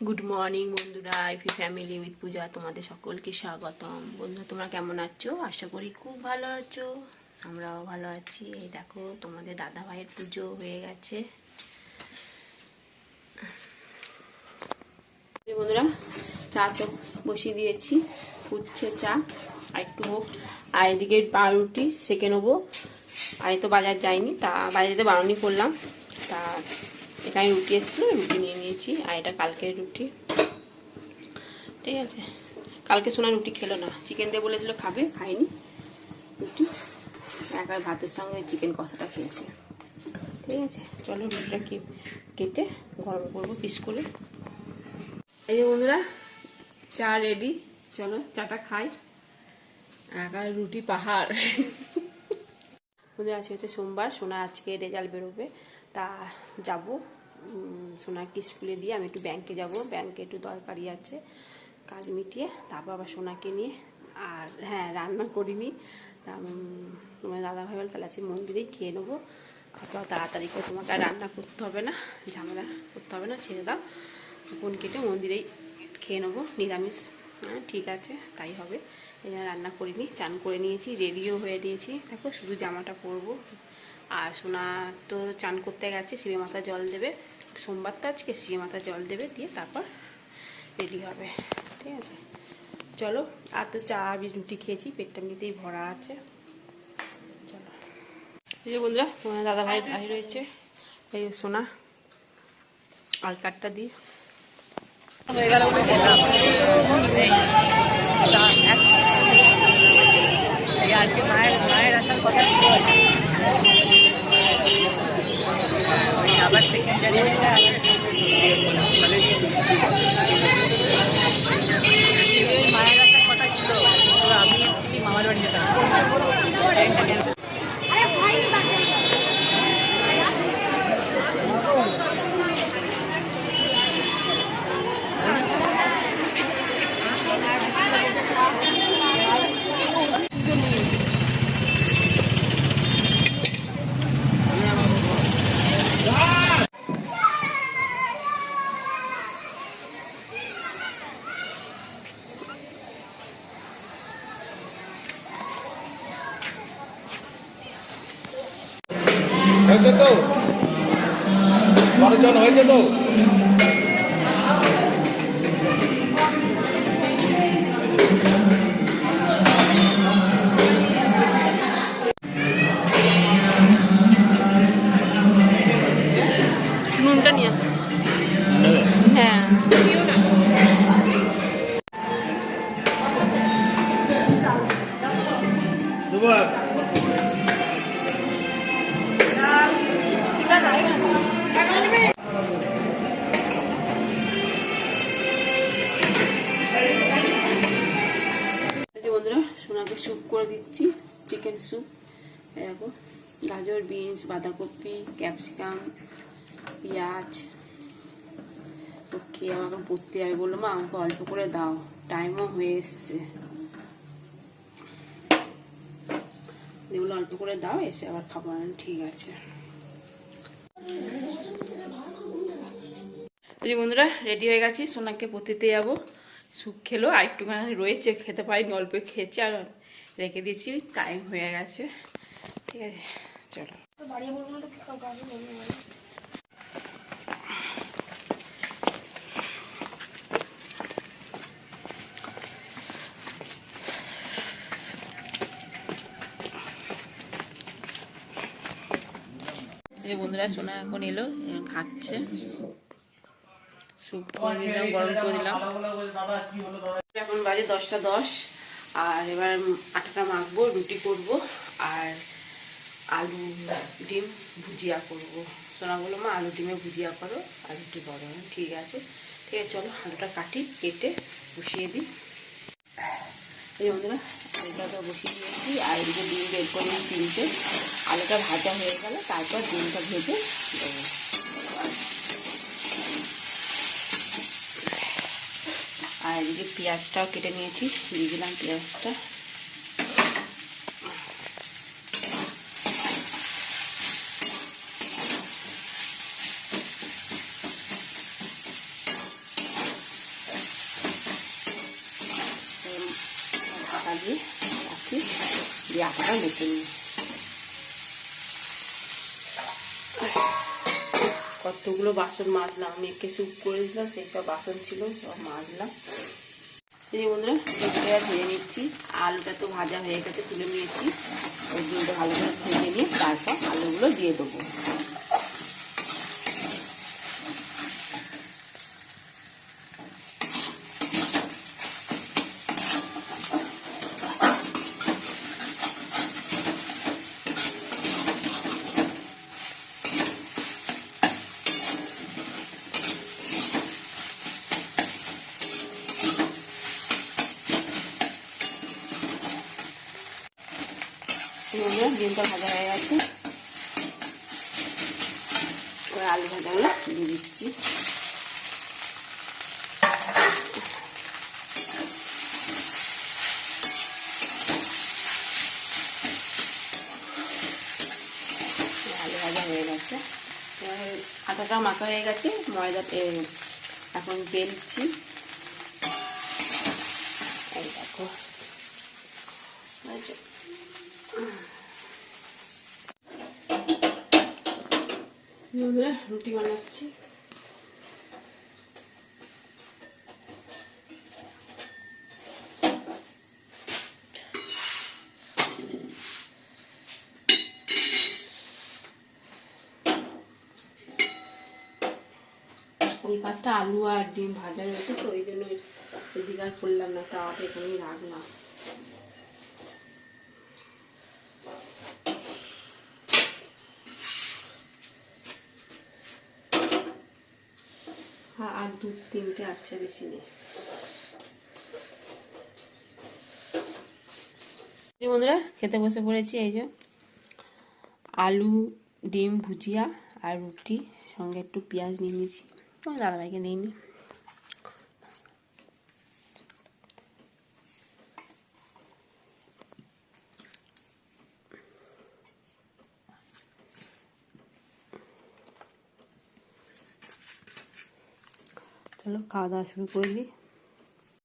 Good morning বন্ধুরা, আইফি family with পূজা তোমাদের সকলকে স্বাগতম। বন্ধুরা তোমরা কেমন আছো? আশা করি খুব ভালো আছো। আমরাও ভালো আছি। এই দেখো তোমাদের দাদা ভাইয়ের পুজো হয়ে গেছে। বন্ধুরা চা তো বসিয়ে দিয়েছি, ফুটছে চা, আর একটু হোক। আর এদিকে পাউরুটি সেকে নেবো। আর তো বাজার যাইনি, তা বাজার যেতে বারণই করলাম। তা এখানে রুটি এসেছিলো, রুটি নিয়ে নিয়েছি। আর এটা কালকের রুটি, ঠিক আছে। কালকে সোনা রুটি খেলো না, চিকেন দিয়ে বলেছিল খাবে, খাইনি রুটি। একা ভাতের সঙ্গে চিকেন কষাটা খেয়েছে, ঠিক আছে। চলো রুটিটা কেটে গরম করবো পিস করে। এই যে বন্ধুরা চা রেডি, চলো চাটা খাই। একা রুটি পাহাড়। বন্ধুরা আজকে হচ্ছে সোমবার, সোনা আজকে রেজাল্ট বেরোবে, তা যাব সোনাকে স্কুলে দিয়ে আমি একটু ব্যাংকে যাব। ব্যাংকে একটু দরকারি আছে, কাজ মিটিয়ে তারপর আবার সোনাকে নিয়ে। আর হ্যাঁ, রান্না করিনি, তোমার দাদা ভাই বলে তাহলে আজকে মন্দিরেই খেয়ে নেবো। অত তাড়াতাড়ি করে তোমাকে আর রান্না করতে হবে না, ঝামেলা করতে হবে না, ছেড়ে দাও। ফোন কেটে মন্দিরেই খেয়ে নেবো, নিরামিষ। হ্যাঁ ঠিক আছে, তাই হবে। এই জন্য রান্না করিনি, চান করে নিয়েছি, রেডিও হয়ে নিয়েছি। দেখো শুধু জামাটা পরবো। আর সোনা তো চান করতে গেছে, শিবে মাথা জল দেবে। সোমবার তো আজকে, শিবে মাথা জল দেবে, দিয়ে তারপর রেডি হবে, ঠিক আছে। চলো, আর তো চা আর রুটি খেয়েছি, পেটটা এমনিতেই ভরা আছে। চলো এই যে বন্ধুরা তোমার দাদা ভাই দাঁড়িয়ে রয়েছে। এই সোনা আর কাঠটা দিয়ে হয়ে গেল। আজকে মায়ের আসার কথা ছিল, আবার সেকেন্ড জানুয়ারিতে মায়ের আসার কথা ছিল। আমি অ্যাকচুয়ালি মামার বাড়ি যেতাম। হয়েছে তো, মানুষজন হয়েছে তো। নুনটা নিয়ে হ্যাঁ বন্ধুরা সোনাকে স্যুপ করে দিচ্ছি, চিকেন স্যুপ। দেখো গাজর, বিনস, বাঁধাকপি, ক্যাপসিকাম, পেঁয়াজ তো খেয়ে আমাকে পড়তে যাবে, বললো মা আমাকে অল্প করে দাও, টাইমও হয়ে এসছে। এগুলো অল্প করে দাও, এসে আবার খাবো। ঠিক আছে। বন্ধুরা রেডি হয়ে গেছি, সোনাকে পতিতে যাবো। স্যুপ খেলো, আর একটুখানি রয়েছে, খেতে পারিনি, অল্প খেয়েছি, আর রেখে দিয়েছি, টাইম হয়ে গেছে, ঠিক আছে। চলো বন্ধুরা সোনা এখন এলো, খাচ্ছে। স্যুপ করে দিলাম, গরম করে দিলাম। এখন বাজে 10টা 10, আর এবার আটাটা মাখবো, রুটি করব, আর আলু ডিম ভুজিয়া করব। সোনা বললো মা আলু ডিমে ভুজিয়া করো, আর রুটি করো। ঠিক আছে, ঠিক আছে। চলো আলুটা কাটি, কেটে বসিয়ে দিই। এই বন্ধুরা আলুটা তো বসিয়ে দিয়েছি, আর এদিকে ডিম বের করে নিই 3টে। আলুটা ভাজা হয়ে গেলে তারপর ডিমটা ভেজে দেবো। আর এদিকে পেঁয়াজটাও কেটে নিয়েছি, দিয়ে দিলাম পেঁয়াজটা। দিয়ে রাখি, দিয়ে আটাটা মেখে নিই। কতগুলো বাসন মাজলাম, মেখে স্যুপ করেছিলাম, সেই সব বাসন ছিল, সব মাজলাম। এই যে বন্ধুরা ডিমটা ভেজে নিচ্ছি, আলুটা তো ভাজা হয়ে গেছে, তুলে নিয়েছি। ওই ডিমটা ভালো করে ভেজে নিয়ে তারপর আলুগুলো দিয়ে দেবো। ডিমটা ভাজা হয়ে গেছে, ওই আলু ভাজাগুলো দিয়ে দিচ্ছি। আলু ভাজা হয়ে গেছে, আটাটা মাখা হয়ে গেছে, ময়দাতে এখন বেলছি। এই দেখো রুটি বানাচ্ছি। এই পাঁচটা আলু আর ডিম ভাজা রয়েছে, তো ওই জন্য এদিকে আর করলাম না, তাওয়াটা এখানেই রাখলাম। আর 2-3টে আছে, বেশি নেই। বন্ধুরা খেতে বসে পড়েছি। এই যে আলু ডিম ভুজিয়া আর রুটি, সঙ্গে একটু পেঁয়াজ নিয়ে নিয়েছি, আমার দাদাভাইকে দিইনি। চলো খাওয়া দাওয়া শুরু করে দিই।